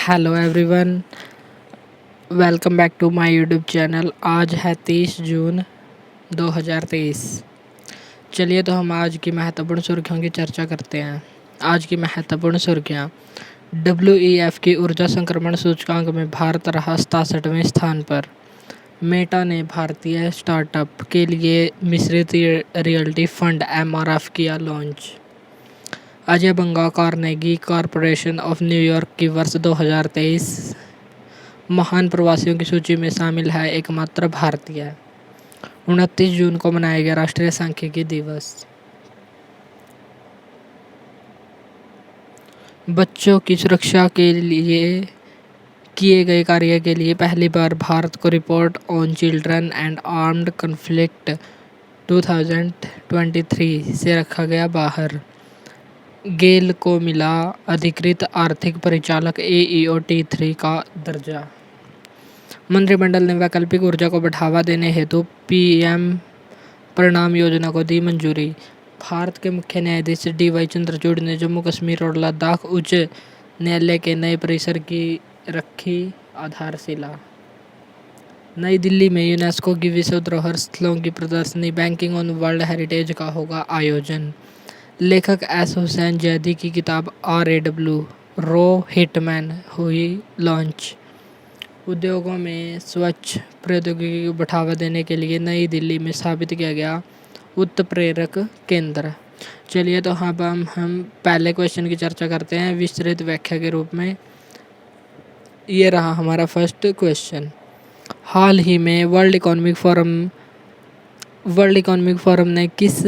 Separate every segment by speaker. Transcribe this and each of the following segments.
Speaker 1: Hello everyone, welcome back to my YouTube channel. आज है 30 जून 2023। चलिए तो हम आज की महत्वपूर्ण सुर्खियों की चर्चा करते हैं। आज की महत्वपूर्ण सुर्खियाँ। WEF की ऊर्जा संक्रमण सूचकांक में भारत रहा 67वें स्थान पर। मेटा ने भारतीय स्टार्टअप के लिए मिश्रित रियल्टी फंड MRF किया launch. Ajay Banga Carnegie corporation of New York की वर्ष 2023 महान प्रवासियों की सूची में शामिल है एकमात्र भारतीय। 29 जून को मनाया गया राष्ट्रीय सांख्यिकी दिवस। बच्चों की सुरक्षा के लिए किए गए कार्य के लिए पहली बार भारत को report on children and armed conflict 2023 से रखा गया बाहर। गेल को मिला अधिकृत आर्थिक परिचालक AEOT3 का दर्जा। मंत्रिमंडल ने वैकल्पिक ऊर्जा को बढ़ावा देने हेतु PM परिणाम योजना को दी मंजूरी। भारत के मुख्य न्यायाधीश DY चंद्रचूड़ ने जम्मू कश्मीर और लद्दाख उच्च न्यायालय के नए परिसर की रखी आधारशिला। नई दिल्ली में यूनेस्को की विश्व धरोहर स्थलों की प्रदर्शनी बैंकिंग ऑन वर्ल्ड हेरिटेज का होगा आयोजन। लेखक S हुसैन जैदी की किताब RAW रो हिटमैन हुई लॉन्च। उद्योगों में स्वच्छ प्रौद्योगिकी को बढ़ावा देने के लिए नई दिल्ली में स्थापित किया गया उत्प्रेरक केंद्र। चलिए तो अब हम पहले क्वेश्चन की चर्चा करते हैं विस्तृत व्याख्या के रूप में। ये रहा हमारा फर्स्ट क्वेश्चन। हाल ही में वर्ल्ड इकोनॉमिक फोरम ने किस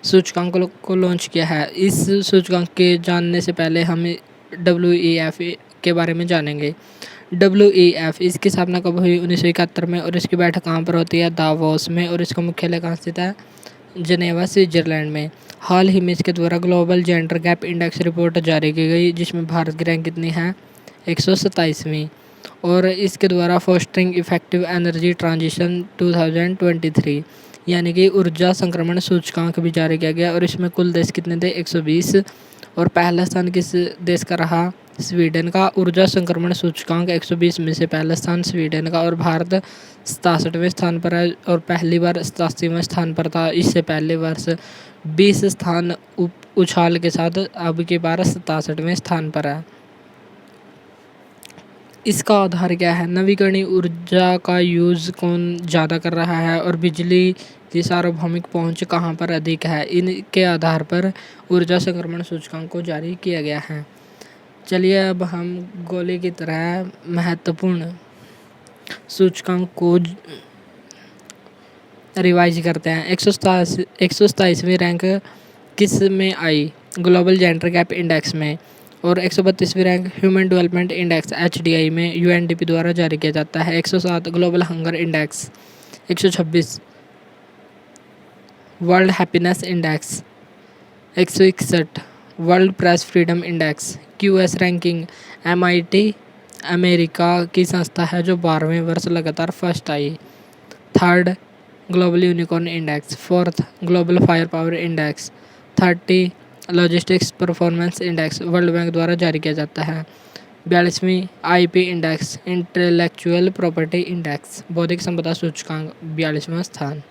Speaker 1: सूचकांक को लॉन्च किया है? इस सूचकांक के जानने से पहले हम WEF के बारे में जानेंगे। WEF इसकी स्थापना कब हुई? 1971 में। और इसकी बैठक कहाँ पर होती है? दावोस में। और इसका मुख्यालय कहाँ स्थित है? जनेवा स्विट्जरलैंड में। हाल ही में इसके द्वारा global gender gap index report जारी की गई जिसमें भारत की रैंक कितनी है? 127वीं। और इसके द्वारा फोस्टरिंग इफेक्टिव एनर्जी ट्रांजिशन 2023 यानी कि ऊर्जा संक्रमण सूचकांक भी जारी किया गया। और इसमें कुल देश कितने थे? 120। और पहला स्थान किस देश का रहा? स्वीडन का। ऊर्जा संक्रमण सूचकांक 120 में से पहला स्थान स्वीडन का। और भारत 67वें स्थान पर है और पहली बार 87वें स्थान पर था। इससे पहले वर्ष 20 स्थान उछाल के साथ अब की बार 67वें स्थान पर है। इसका आधार क्या है? नवीकरणीय ऊर्जा का यूज़ कौन ज़्यादा कर रहा है और बिजली की सार्वभौमिक पहुंच कहां पर अधिक है? इनके आधार पर ऊर्जा संक्रमण सूचकांक को जारी किया गया है। चलिए अब हम गोली की तरह महत्वपूर्ण सूचकांक को रिवाइज करते हैं। 127वीं रैंक किस में आई? ग्लोबल जेंडर गैप इंडेक्स में। और 132वीं rank human development index HDI में UNDP द्वारा जारी किया जाता है। 107 global hunger index. 126 world happiness index. 161 world press freedom index. QS ranking MIT America की संस्था है जो 12वें वर्ष लगातार फर्स्ट आई। Third global unicorn index. Fourth global fire power index. 30 logistics performance index world bank द्वारा जारी किया जाता है। 42वीं IP index intellectual property index बौद्धिक संपदा सूचकांक 42वां स्थान।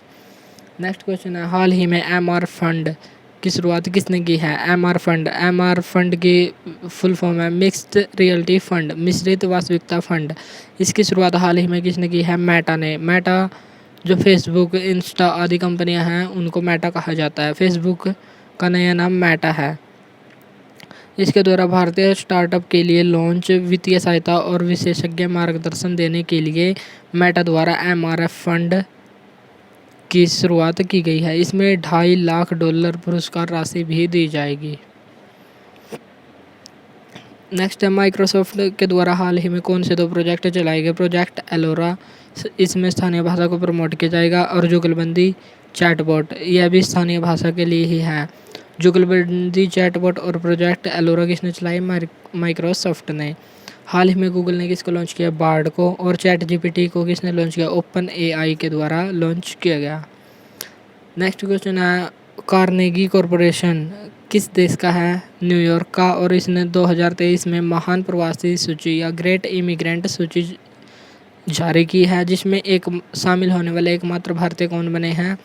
Speaker 1: नेक्स्ट क्वेश्चन है हाल ही में MR फंड की शुरुआत किसने की है? MR फंड की फुल फॉर्म है मिक्स्ड रियल्टी फंड मिश्रित वास्तविकता फंड। इसकी शुरुआत हाल ही में किसने की है? मेटा ने। मेटा जो फेसबुक इंस्टा आदि कंपनियां हैं उनको मेटा कहा जाता है। फेसबुक का नया नाम मेटा है। इसके द्वारा भारतीय स्टार्टअप के लिए लॉन्च वित्तीय सहायता और विशेषज्ञ मार्गदर्शन देने के लिए मेटा द्वारा MRF फंड की शुरुआत की गई है। इसमें $2.5 लाख पुरस्कार राशि भी दी जाएगी। नेक्स्ट है माइक्रोसॉफ्ट के द्वारा हाल ही में कौन से 2 प्रोजेक्ट चलाए गए? प्रोजेक्ट एलोरा, इसमें स्थानीय भाषा को प्रमोट किया जाएगा। और जुगलबंदी चैटबॉट, यह भी स्थानीय भाषा के लिए ही है। जुगलबंदी चैटबॉट और प्रोजेक्ट एलोरा किसने चलाई? माइक्रोसॉफ्ट ने। हाल ही में गूगल ने किसको लॉन्च किया? बार्ड को। और ChatGPT को किसने लॉन्च किया? OpenAI के द्वारा लॉन्च किया गया। नेक्स्ट क्वेश्चन है कार्नेगी कॉरपोरेशन किस देश का है? न्यूयॉर्क का। और इसने 2023 में महान प्रवासी सूची या ग्रेट इमिग्रेंट सूची जारी की है, जिसमें एक शामिल होने वाले एकमात्र भारतीय कौन बने हैं?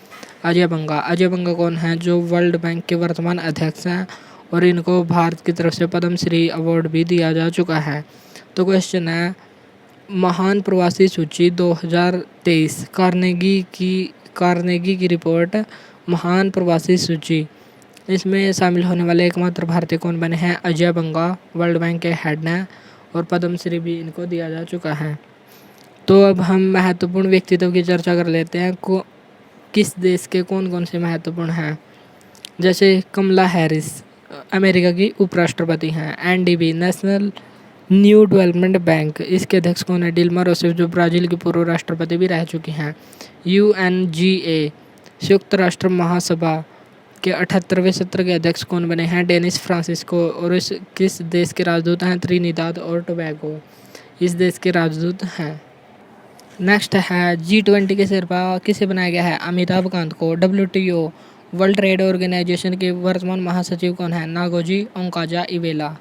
Speaker 1: अजय बंगा। अजय बंगा कौन है? जो वर्ल्ड बैंक के वर्तमान अध्यक्ष हैं और इनको भारत की तरफ से पद्म श्री अवार्ड भी दिया जा चुका है। तो क्वेश्चन है, महान प्रवासी सूची 2023 कार्नेगी की रिपोर्ट महान प्रवासी सूची, इसमें शामिल होने वाले एकमात्र भारतीय कौन बने हैं? अजय बंगा, वर्ल्ड बैंक के हेड हैं और पद्म श्री भी इनको दिया जा चुका है। तो अब हम महत्वपूर्ण व्यक्तित्व की चर्चा कर लेते हैं। किस देश के कौन कौन से महत्वपूर्ण हैं? जैसे कमला हैरिस अमेरिका की उपराष्ट्रपति हैं। NDB national new development bank, इसके अध्यक्ष कौन है? डिल्मा रोसेफ, जो ब्राज़ील की पूर्व राष्ट्रपति भी रह चुकी हैं। यूएनजीए संयुक्त राष्ट्र महासभा के 78वें सत्र के अध्यक्ष कौन बने हैं? Dennis Francisco. और इस किस देश के राजदूत हैं? त्रिनिदाद और टोबैगो इस देश के राजदूत हैं। नेक्स्ट है G20 के शेरपा किसे बनाया गया है? अमिताभ कांत को। WTO वर्ल्ड ट्रेड ऑर्गेनाइजेशन के वर्तमान महासचिव कौन है? नागोजी ओंकाजा-इवेला,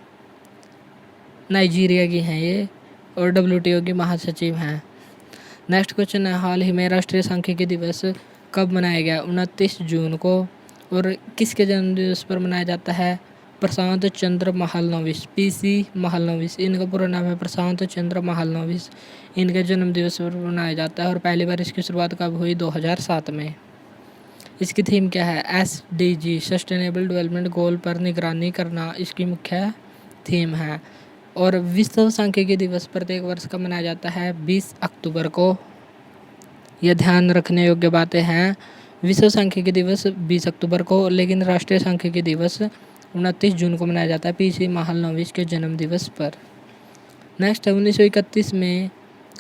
Speaker 1: नाइजीरिया की हैं ये और WTO की महासचिव हैं। नेक्स्ट क्वेश्चन है, हाल ही में राष्ट्रीय सांख्यिकी दिवस कब मनाया गया? 29 जून को। और किसके जन्मदिवस पर मनाया जाता है? प्रशांत चंद्र महालनोबिस, PC महालनोबिस, इनका पूरा नाम है प्रशांत चंद्र महालनोबिस। इनके जन्मदिवस पर मनाया जाता है और पहली बार इसकी शुरुआत कब हुई? 2007 में। इसकी थीम क्या है? SDG सस्टेनेबल डेवलपमेंट गोल पर निगरानी करना इसकी मुख्य थीम है। और विश्व सांख्यिकी दिवस प्रत्येक वर्ष कब मनाया जाता है? 20 अक्टूबर को। यह ध्यान रखने योग्य बातें हैं। विश्व सांख्यिकी दिवस 20 अक्टूबर को, लेकिन राष्ट्रीय सांख्यिकी दिवस 29 जून को मनाया जाता है PC महालनोबिस के जन्म दिवस पर। नेक्स्ट है 1931 में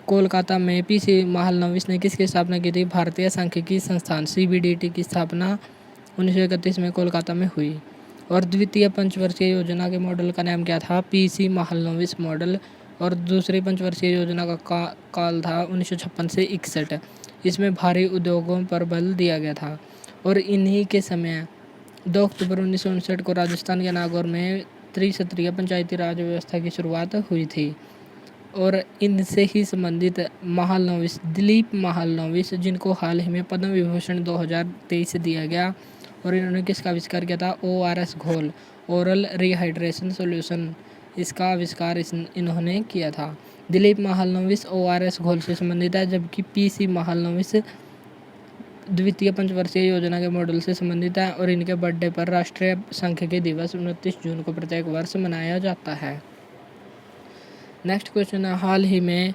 Speaker 1: कोलकाता में PC महालनोबिस ने किसकी स्थापना की थी? भारतीय सांख्यिकी संस्थान CBDT की स्थापना 1931 में कोलकाता में हुई। और द्वितीय पंचवर्षीय योजना के मॉडल का नाम क्या था? PC Mahalanobis model. और दूसरी पंचवर्षीय योजना का काल था 1956 से 61। इसमें भारी उद्योगों पर बल दिया गया था। और इन्हीं के समय 2 अक्टूबर 1959 को राजस्थान के नागौर में त्रिस्तरीय पंचायती राज व्यवस्था की शुरुआत हुई थी। और इनसे ही संबंधित महालनोबिस दिलीप महालनोबिस, जिनको हाल ही में पद्म विभूषण 2023 दिया गया, और इन्होंने किसका आविष्कार किया था? ORS घोल, ओरल रिहाइड्रेशन सॉल्यूशन, इसका आविष्कार इन्होंने किया था। दिलीप महालनोबिस ORS घोल से संबंधित है, जबकि PC महालनोबिस द्वितीय पंचवर्षीय योजना के मॉडल से संबंधित है। और इनके बर्थडे पर राष्ट्रीय सांख्यिकी दिवस 29 जून को प्रत्येक वर्ष मनाया जाता है। नेक्स्ट क्वेश्चन है, हाल ही में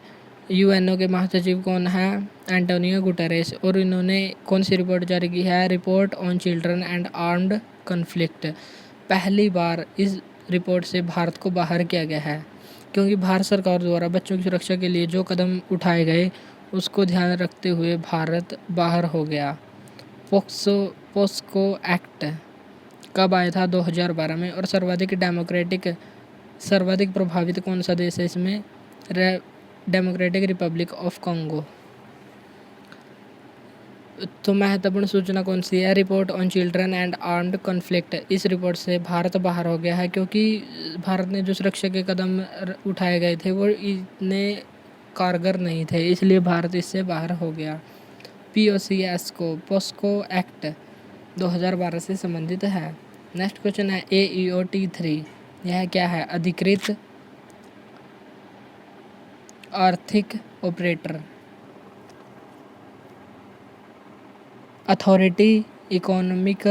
Speaker 1: UNO के महासचिव कौन है? Antonio Guterres. और इन्होंने कौन सी रिपोर्ट जारी की है? Report on children and armed conflict. पहली बार इस रिपोर्ट से भारत को बाहर किया गया है, क्योंकि भारत सरकार द्वारा बच्चों की सुरक्षा के लिए जो कदम उठाए गए उसको ध्यान रखते हुए भारत बाहर हो गया। पोस्को एक्ट कब आया था? 2012 में। और सर्वाधिक प्रभावित कौन सा देश है इसमें? Democratic Republic of Congo. तो महत्वपूर्ण सूचना कौन सी है? Report on children and armed conflict. इस रिपोर्ट से भारत बाहर हो गया है, क्योंकि भारत ने जो सुरक्षा के कदम उठाए गए थे वो इतने कारगर नहीं थे, इसलिए भारत इससे बाहर हो गया। पोस्को एक्ट 2012 से संबंधित है। नेक्स्ट क्वेश्चन है, AEOT3 यह क्या है? अधिकृत आर्थिक ऑपरेटर, अथॉरिटी इकोनॉमिक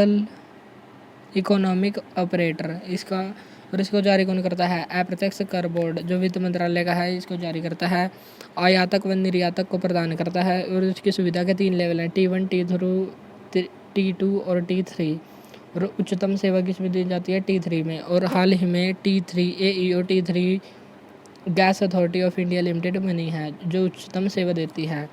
Speaker 1: ऑपरेटर इसको जारी कौन करता है? अप्रत्यक्ष कर बोर्ड, जो वित्त मंत्रालय का है, इसको जारी करता है। आयातक व निर्यातक को प्रदान करता है। और इसकी सुविधा के 3 लेवल हैं, T1, T2 और T3। और उच्चतम सेवा किसमें दी जाती है? T3 में। और हाल ही में AEOT3 gas authority of India limited बनी है, जो उच्चतम सेवा देती है।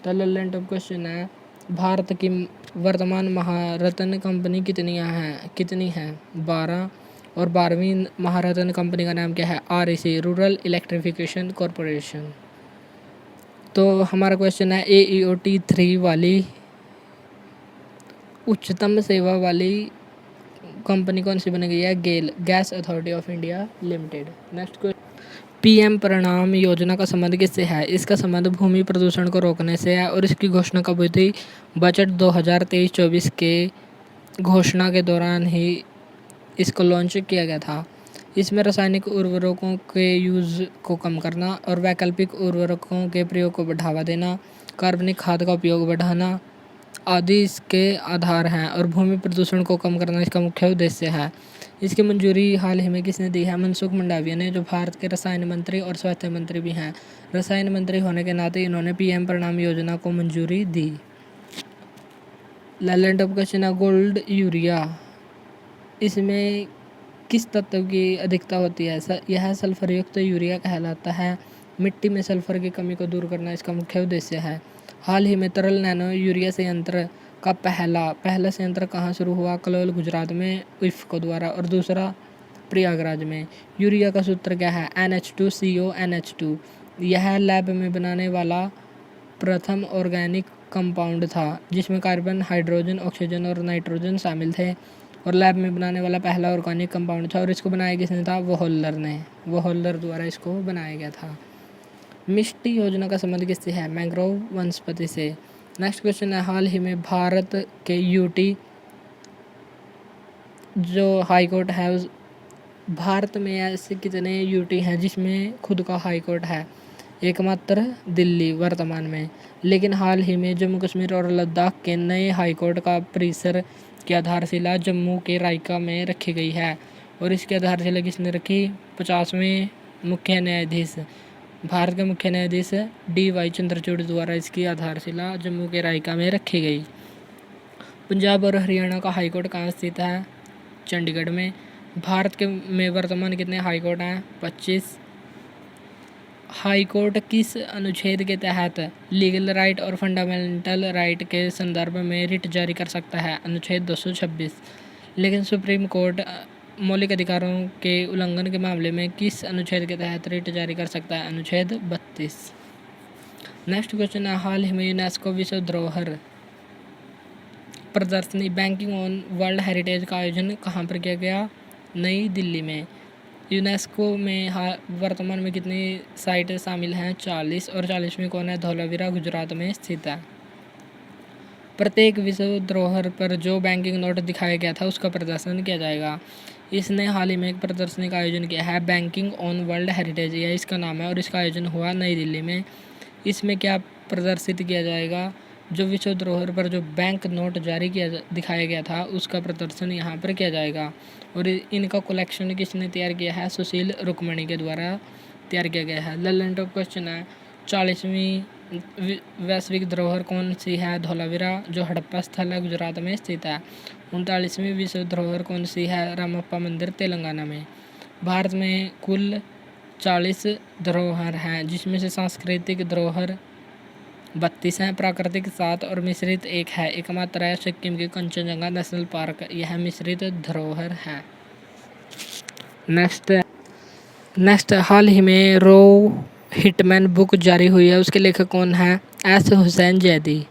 Speaker 1: तो लल्लन टॉप क्वेश्चन है, भारत की वर्तमान महारत्न कंपनी कितनी है? 12। और 12वीं महारत्न कंपनी का नाम क्या है? REC, rural electrification corporation. तो हमारा क्वेश्चन है, AEOT3 वाली उच्चतम सेवा वाली कंपनी कौन सी बनी गई है? GAIL, gas authority of India limited. Next question, PM Pranam योजना का संबंध किससे है? इसका संबंध भूमि प्रदूषण को रोकने से है और इसकी घोषणा कब हुई थी? बजट 2023-24 के घोषणा के दौरान ही इसको लॉन्च किया गया था। इसमें रासायनिक उर्वरकों के यूज़ को कम करना और वैकल्पिक उर्वरकों के प्रयोग को बढ़ावा देना, कार्बनिक खाद का उपयोग बढ़ाना आदि इसके आधार हैं और भूमि प्रदूषण को कम करना इसका मुख्य उद्देश्य है। इसकी मंजूरी हाल ही में किसने दी है? मनसुख मंडाविया ने, जो भारत के रसायन मंत्री और स्वास्थ्य मंत्री भी हैं। रसायन मंत्री होने के नाते इन्होंने पीएम प्रणाम योजना को मंजूरी दी। लैलेंड ऑफ क्वेश्चन है, गोल्ड यूरिया, इसमें किस तत्व की अधिकता होती है? यह सल्फर युक्त यूरिया कहलाता है। मिट्टी में सल्फर की कमी को दूर करना इसका मुख्य उद्देश्य है। हाल ही में तरल नैनो यूरिया संयंत्र का पहला संयंत्र कहाँ शुरू हुआ? कलोल, गुजरात में इफ्को द्वारा, और दूसरा प्रयागराज में। यूरिया का सूत्र क्या है? NH2CO NH2। यह लैब में बनाने वाला प्रथम ऑर्गेनिक कंपाउंड था जिसमें कार्बन, हाइड्रोजन, ऑक्सीजन और नाइट्रोजन शामिल थे और लैब में बनाने वाला पहला ऑर्गेनिक कंपाउंड था। और इसको बनाया किसने था? वोहल्लर ने। वोहल्लर द्वारा इसको बनाया गया था। मिष्टी योजना का संबंध किससे है? मैंग्रोव वनस्पति से। नेक्स्ट क्वेश्चन है, हाल ही में भारत के यूटी जो हाई कोर्ट है भारत में ऐसे कितने यूटी हैं जिसमें खुद का हाई कोर्ट है? एकमात्र दिल्ली वर्तमान में, लेकिन हाल ही में जम्मू कश्मीर और लद्दाख के नए हाई कोर्ट का परिसर की आधारशिला जम्मू के रायका में रखी गई है और इसकी आधारशिला किसने रखी? 50वें मुख्य न्यायाधीश, भारत के मुख्य न्यायाधीश DY चंद्रचूड़ द्वारा इसकी आधारशिला जम्मू के रायका में रखी गई। पंजाब और हरियाणा का हाईकोर्ट कहाँ स्थित है? चंडीगढ़ में। भारत के में वर्तमान कितने हाईकोर्ट हैं? 25। हाईकोर्ट किस अनुच्छेद के तहत लीगल राइट और फंडामेंटल राइट के संदर्भ में रिट जारी कर सकता है? अनुच्छेद 226। लेकिन सुप्रीम कोर्ट मौलिक अधिकारों के उल्लंघन के मामले में किस अनुच्छेद के तहत रिट जारी कर सकता है? अनुच्छेद 32। नेक्स्ट क्वेश्चन है, हाल ही में यूनेस्को विश्व धरोहर प्रदर्शनी बैंकिंग ऑन वर्ल्ड हेरिटेज का आयोजन कहाँ पर किया गया? नई दिल्ली में। यूनेस्को में वर्तमान में कितनी साइटें शामिल हैं? 40 और 40वीं कौन है? धौलावीरा, गुजरात में स्थित है। प्रत्येक विश्व धरोहर पर जो बैंकिंग नोट दिखाया गया था उसका प्रदर्शन किया जाएगा। इसने हाल ही में एक प्रदर्शनी का आयोजन किया है, बैंकिंग ऑन वर्ल्ड हेरिटेज, यह इसका नाम है और इसका आयोजन हुआ नई दिल्ली में। इसमें क्या प्रदर्शित किया जाएगा? जो विश्व धरोहर पर जो बैंक नोट जारी दिखाया गया था उसका प्रदर्शन यहाँ पर किया जाएगा और इनका कलेक्शन किसने तैयार किया है? सुशील रुक्मणी के द्वारा तैयार किया गया है। लैलेंड ऑफ क्वेश्चन है, 40वीं वैश्विक धरोहर कौन सी है? धौलावीरा, जो हड़प्पा स्थल है, गुजरात में स्थित है। 39वीं विश्व धरोहर कौन सी है? रामप्पा मंदिर, तेलंगाना में। भारत में कुल 40 धरोहर हैं जिसमें से सांस्कृतिक धरोहर 32 हैं, प्राकृतिक 7 और मिश्रित 1 है। एकमात्र है सिक्किम की कंचनजंगा नेशनल पार्क, यह मिश्रित धरोहर है। नेक्स्ट हाल ही में रो हिटमैन बुक जारी हुई है, उसके लेखक कौन है? S हुसैन जैदी।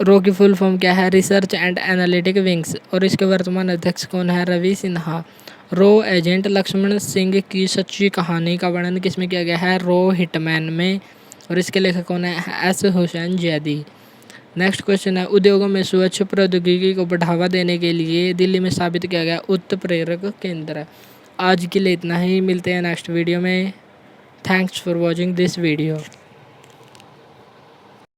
Speaker 1: रो की फुल फॉर्म क्या है? Research and analytic wings. और इसके वर्तमान अध्यक्ष कौन है? रवि सिन्हा। रो एजेंट लक्ष्मण सिंह की सच्ची कहानी का वर्णन किसमें किया गया है? रो हिटमैन में। और इसके लेखक कौन है? S Hussain Zaidi. Next question है, उद्योगों में स्वच्छ प्रौद्योगिकी को बढ़ावा देने के लिए दिल्ली में स्थापित किया गया उत्प्रेरक केंद्र। आज के लिए इतना ही, मिलते हैं नेक्स्ट वीडियो में। Thanks for watching this video.